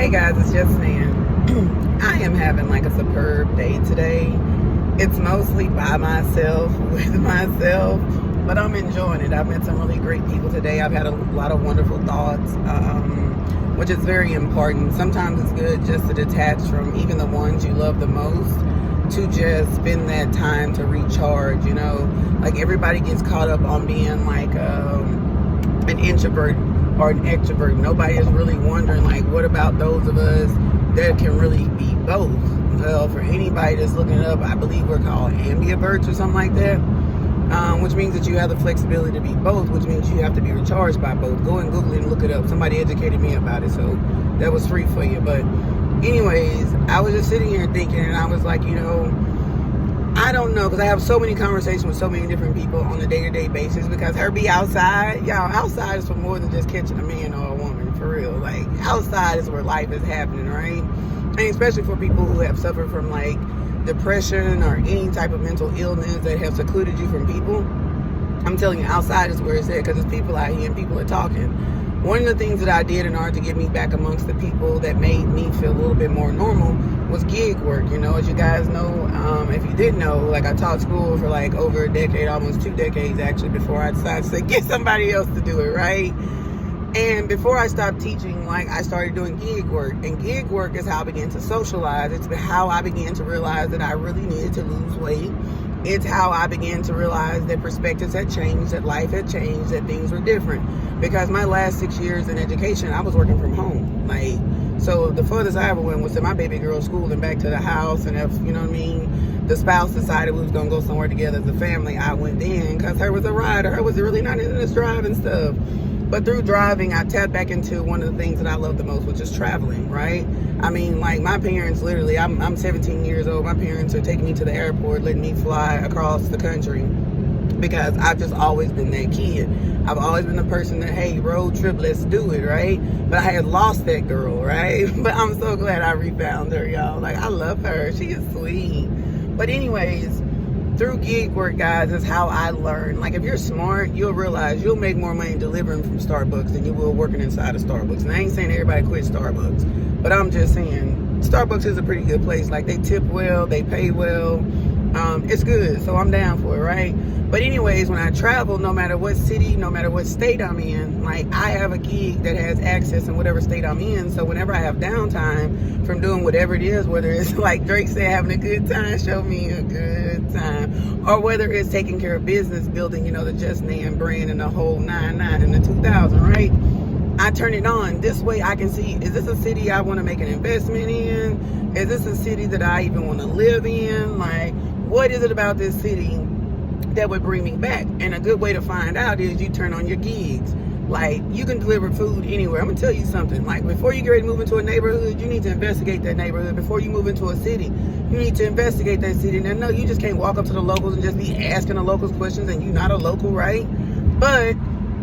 Hey guys, it's just Nan. I am having like a superb day today. It's mostly by myself, with myself, but I'm enjoying it. I've met some really great people today. I've had a lot of wonderful thoughts, which is very important. Sometimes it's good just to detach from even the ones you love the most, to just spend that time to recharge, you know? Like everybody gets caught up on being like an introvert or an extrovert. Nobody is really wondering, like, what about those of us that can really be both? Well, for anybody that's looking it up, I believe we're called ambiverts or something like that, which means that you have the flexibility to be both, which means you have to be recharged by both. Go and Google it and look it up. Somebody educated me about it, so that was free for you. But anyways, I was just sitting here thinking, and I was like, you know, I don't know, because I have so many conversations with so many different people on a day-to-day basis, because her be outside, y'all, outside is for more than just catching a man or a woman, for real. Like, outside is where life is happening, right? And especially for people who have suffered from, like, depression or any type of mental illness that have secluded you from people. I'm telling you, outside is where it's at, because there's people out here and people are talking. One of the things that I did in order to get me back amongst the people that made me feel a little bit more normal was gig work. You know, as you guys know, if you didn't know, like, I taught school for like over a decade, almost 2 decades actually, before I decided to get somebody else to do it, right? And before I stopped teaching, like, I started doing gig work. And gig work is how I began to socialize. It's how I began to realize that I really needed to lose weight. It's how I began to realize that perspectives had changed, that life had changed, that things were different. Because my last 6 years in education, I was working from home. Like, so the furthest I ever went was to my baby girl's school and back to the house. And if, you know what I mean, the spouse decided we was going to go somewhere together as a family, I went in, because her was a rider. Her was really not into this driving stuff. But through driving, I tapped back into one of the things that I love the most, which is traveling, right? I mean, like, my parents literally, I'm 17 years old. My parents are taking me to the airport, letting me fly across the country, because I've just always been that kid. I've always been the person that, hey, road trip, let's do it, right? But I had lost that girl, right? But I'm so glad I refound her, y'all. Like, I love her. She is sweet. But anyways, through gig work, guys, is how I learned. Like, if you're smart, you'll realize you'll make more money delivering from Starbucks than you will working inside of Starbucks. And I ain't saying everybody quit Starbucks, but I'm just saying Starbucks is a pretty good place. Like, they tip well, they pay well. It's good, so I'm down for it, right? But anyways, when I travel, no matter what city, no matter what state I'm in, like, I have a gig that has access in whatever state I'm in. So whenever I have downtime from doing whatever it is, whether it's like Drake said, having a good time, show me a good time, or whether it's taking care of business, building, you know, the Just Nan brand and the whole 99 and the 2000, right? I turn it on. This way I can see, is this a city I want to make an investment in? Is this a city that I even want to live in? Like, what is it about this city that would bring me back? And a good way to find out is you turn on your gigs. Like, you can deliver food anywhere. I'm gonna tell you something. Like, before you get ready to move into a neighborhood, you need to investigate that neighborhood. Before you move into a city, you need to investigate that city. Now, no, you just can't walk up to the locals and just be asking the locals questions, and you're not a local, right? But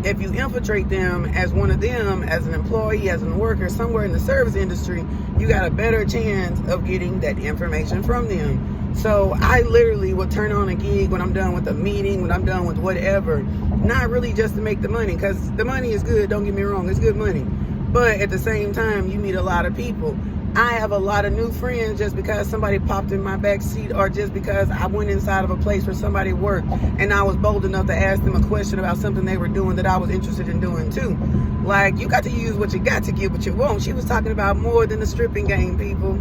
if you infiltrate them as one of them, as an employee, as a worker, somewhere in the service industry, you got a better chance of getting that information from them. So I literally will turn on a gig when I'm done with a meeting, when I'm done with whatever. Not really just to make the money, because the money is good, don't get me wrong, it's good money. But at the same time, you meet a lot of people. I have a lot of new friends just because somebody popped in my back seat, or just because I went inside of a place where somebody worked and I was bold enough to ask them a question about something they were doing that I was interested in doing too. Like, you got to use what you got to get what you want. She was talking about more than the stripping game, people.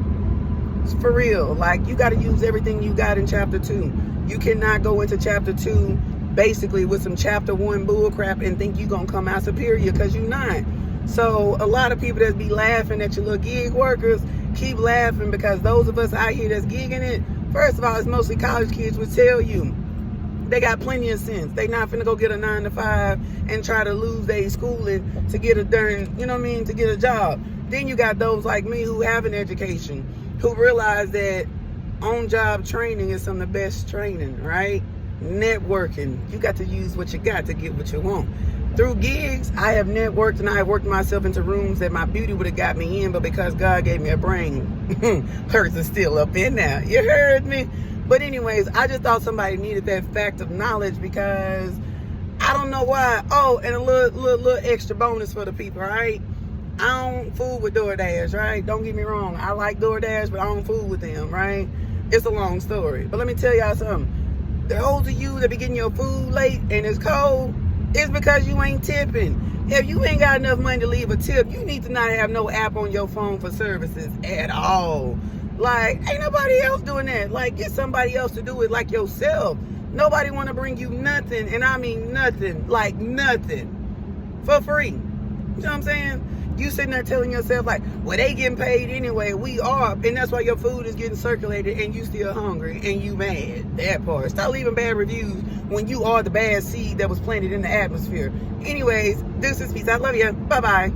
For real. Like, you got to use everything you got in chapter 2. You cannot go into chapter 2 basically with some chapter 1 bullcrap and think you're going to come out superior, because you're not. So a lot of people that be laughing at your little gig workers, keep laughing, because those of us out here that's gigging it, first of all, it's mostly college kids would tell you they got plenty of sense. They not finna go get a 9 to 5 and try to lose their schooling to get a darn, you know what I mean, to get a job. Then you got those like me who have an education, who realize that on-job training is some of the best training, right? Networking. You got to use what you got to get what you want. Through gigs, I have networked, and I have worked myself into rooms that my beauty would have got me in, but because God gave me a brain, hers is still up in there. You heard me? But anyways, I just thought somebody needed that fact of knowledge, because I don't know why. Oh, and a little extra bonus for the people, right? I don't fool with DoorDash, right? Don't get me wrong. I like DoorDash, but I don't fool with them, right? It's a long story. But let me tell y'all something. Those of you that be getting your food late and it's cold, it's because you ain't tipping. If you ain't got enough money to leave a tip, you need to not have no app on your phone for services at all. Like, ain't nobody else doing that. Like, get somebody else to do it like yourself. Nobody want to bring you nothing, and I mean nothing, like nothing, for free. You know what I'm saying? You sitting there telling yourself like, well, they getting paid anyway, we are, and that's why your food is getting circulated and you still hungry and you mad. That part. Stop leaving bad reviews when you are the bad seed that was planted in the atmosphere. Anyways, deuces, peace. I love you. Bye-bye.